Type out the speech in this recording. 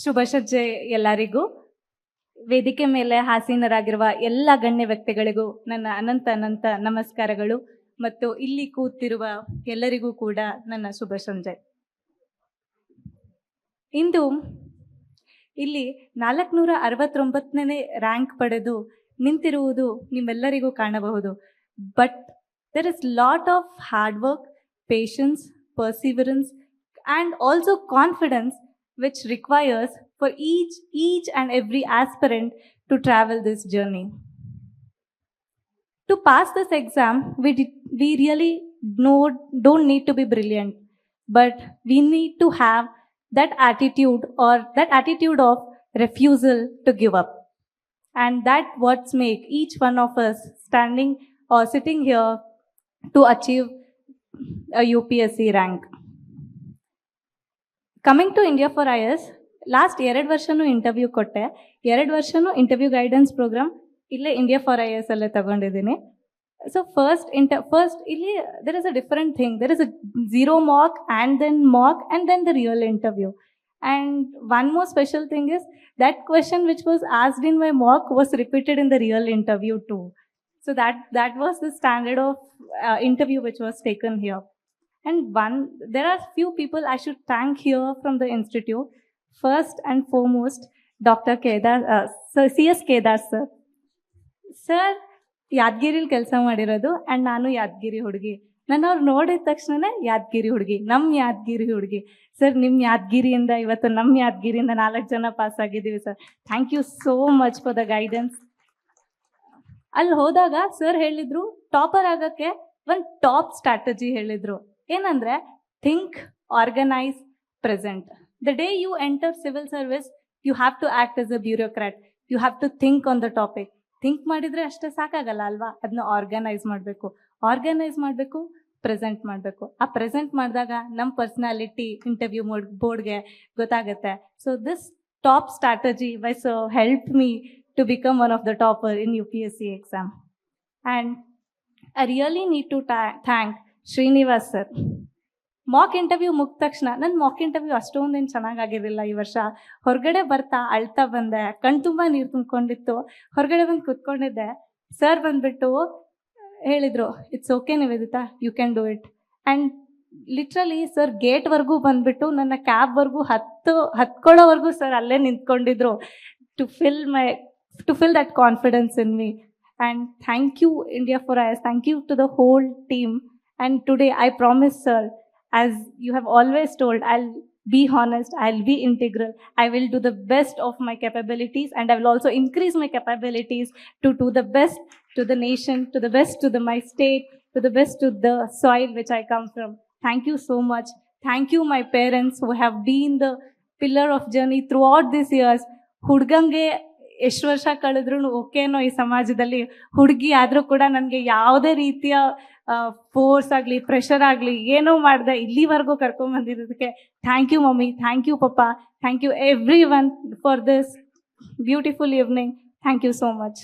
ಶುಭ ಸಂಜೆ ಎಲ್ಲರಿಗೂ. ವೇದಿಕೆ ಮೇಲೆ ಆಸೀನರಾಗಿರುವ ಎಲ್ಲ ಗಣ್ಯ ವ್ಯಕ್ತಿಗಳಿಗೂ ನನ್ನ ಅನಂತ ನಮಸ್ಕಾರಗಳು ಮತ್ತು ಇಲ್ಲಿ ಕೂತಿರುವ ಎಲ್ಲರಿಗೂ ಕೂಡ ನನ್ನ ಶುಭ ಸಂಜೆ. ಇಂದು ಇಲ್ಲಿ 469ನೇ ರ್ಯಾಂಕ್ ಪಡೆದು ನಿಂತಿರುವುದು ನಿಮ್ಮೆಲ್ಲರಿಗೂ ಕಾಣಬಹುದು. But there is lot of hard work, patience, perseverance and also confidence which requires for each and every aspirant to travel this journey. To pass this exam, we really don't need to be brilliant, but we need to have that attitude of refusal to give up. And that what's make each one of us standing or sitting here to achieve a UPSC rank. Coming to India for IAS, last 2 ವರ್ಷನೂ interview ಕೊಟ್ಟೆ. 2 ವರ್ಷನೂ interview guidance program ಇಲ್ಲೇ India for IAS ಅಲ್ಲೇ ತಗೊಂಡಿದ್ದೀನಿ. So first ಇಲ್ಲಿ there is a different thing. There is a 0 mock and then the real interview. And one more special thing is that question which was asked in my mock was repeated in the real interview too. So that was the standard of interview which was taken here. And there are few people I should thank here from the institute. First and foremost, Dr. Kedar, CS Kedar sir. Sir, ಯಾದಗಿರಿಲಿ ಕೆಲಸ ಮಾಡಿರೋದು and ನಾನು ಯಾದಗಿರಿ ಹುಡುಗಿ. ನಾನು ಅವ್ರು ನೋಡಿದ ತಕ್ಷಣ ಯಾದಗಿರಿ ಹುಡುಗಿ, ನಮ್ಮ ಯಾದಗಿರಿ ಹುಡುಗಿ. ಸರ್, ನಿಮ್ಮ ಯಾದಗಿರಿಯಿಂದ ಇವತ್ತು ನಮ್ಮ ಯಾದಗಿರಿಯಿಂದ 4 ಜನ ಪಾಸ್ ಆಗಿದ್ದೀವಿ sir. Thank you so much for the guidance. ಅಲ್ಲಿ ಹೋದಾಗ ಸರ್ ಹೇಳಿದ್ರು, ಟಾಪರ್ ಆಗೋಕ್ಕೆ ಒಂದು ಟಾಪ್ ಸ್ಟ್ರಾಟಜಿ ಹೇಳಿದ್ರು. ಏನಂದರೆ, think, organise, present. The day you enter civil service, you have to act as a bureaucrat. You have to think on the topic. Think ಮಾಡಿದರೆ ಅಷ್ಟೇ ಸಾಕಾಗಲ್ಲ ಅಲ್ವಾ? ಅದನ್ನ ಆರ್ಗನೈಸ್ ಮಾಡಬೇಕು, ಪ್ರೆಸೆಂಟ್ ಮಾಡಬೇಕು. ಆ ಪ್ರೆಸೆಂಟ್ ಮಾಡಿದಾಗ ನಮ್ಮ ಪರ್ಸ್ನಾಲಿಟಿ ಇಂಟರ್ವ್ಯೂ ಬೋರ್ಡ್ಗೆ ಗೊತ್ತಾಗುತ್ತೆ. So this top strategy was help me to become one of the topper in UPSC exam. And I really need to thank Srinivas sir. Mock interview ಮುಗಿದ ತಕ್ಷಣ, ನನ್ನ ಮಾಕ್ ಇಂಟರ್ವ್ಯೂ ಅಷ್ಟೊಂದೇನು ಚೆನ್ನಾಗಿರಲಿಲ್ಲ ಈ ವರ್ಷ. ಹೊರಗಡೆ ಬರ್ತಾ ಅಳ್ತಾ ಬಂದೆ, ತುಂಬ ನೀರು ತುಂಬಿಕೊಂಡಿತ್ತು. ಹೊರಗಡೆ ಬಂದು ಕೂತ್ಕೊಂಡಿದ್ದೆ. ಸರ್ ಬಂದುಬಿಟ್ಟು ಹೇಳಿದರು, it's okay Nivedita, you can do it. And literally sir ಗೇಟ್ವರೆಗೂ ಬಂದುಬಿಟ್ಟು ನನ್ನ ಕ್ಯಾಬ್ವರೆಗೂ ಹತ್ಕೊಳ್ಳೋವರೆಗೂ ಸರ್ ಅಲ್ಲೇ ನಿಂತ್ಕೊಂಡಿದ್ರು to fill that confidence in me. And thank you India for IAS, thank you to the whole team. And today I promise sir, as you have always told, I'll be honest, I'll be integral, I will do the best of my capabilities, and I will also increase my capabilities to do the best to the nation, to the best to my state, to the best to the soil which I come from. Thank you so much. Thank you my parents who have been the pillar of journey throughout these years. ಹುಡ್ಗಂಗೆ ಎಷ್ಟು ವರ್ಷ ಕಳೆದ್ರೂ ಓಕೆನೋ ಈ ಸಮಾಜದಲ್ಲಿ, ಹುಡುಗಿ ಆದರೂ ಕೂಡ ನನಗೆ ಯಾವುದೇ ರೀತಿಯ ಫೋರ್ಸ್ ಆಗಲಿ, ಪ್ರೆಷರ್ ಆಗಲಿ ಏನೂ ಮಾಡಿದೆ ಇಲ್ಲಿವರೆಗೂ ಕರ್ಕೊಂಬಂದಿರೋದಕ್ಕೆ thank you mummy, thank you papa, thank you everyone for this beautiful evening. Thank you so much.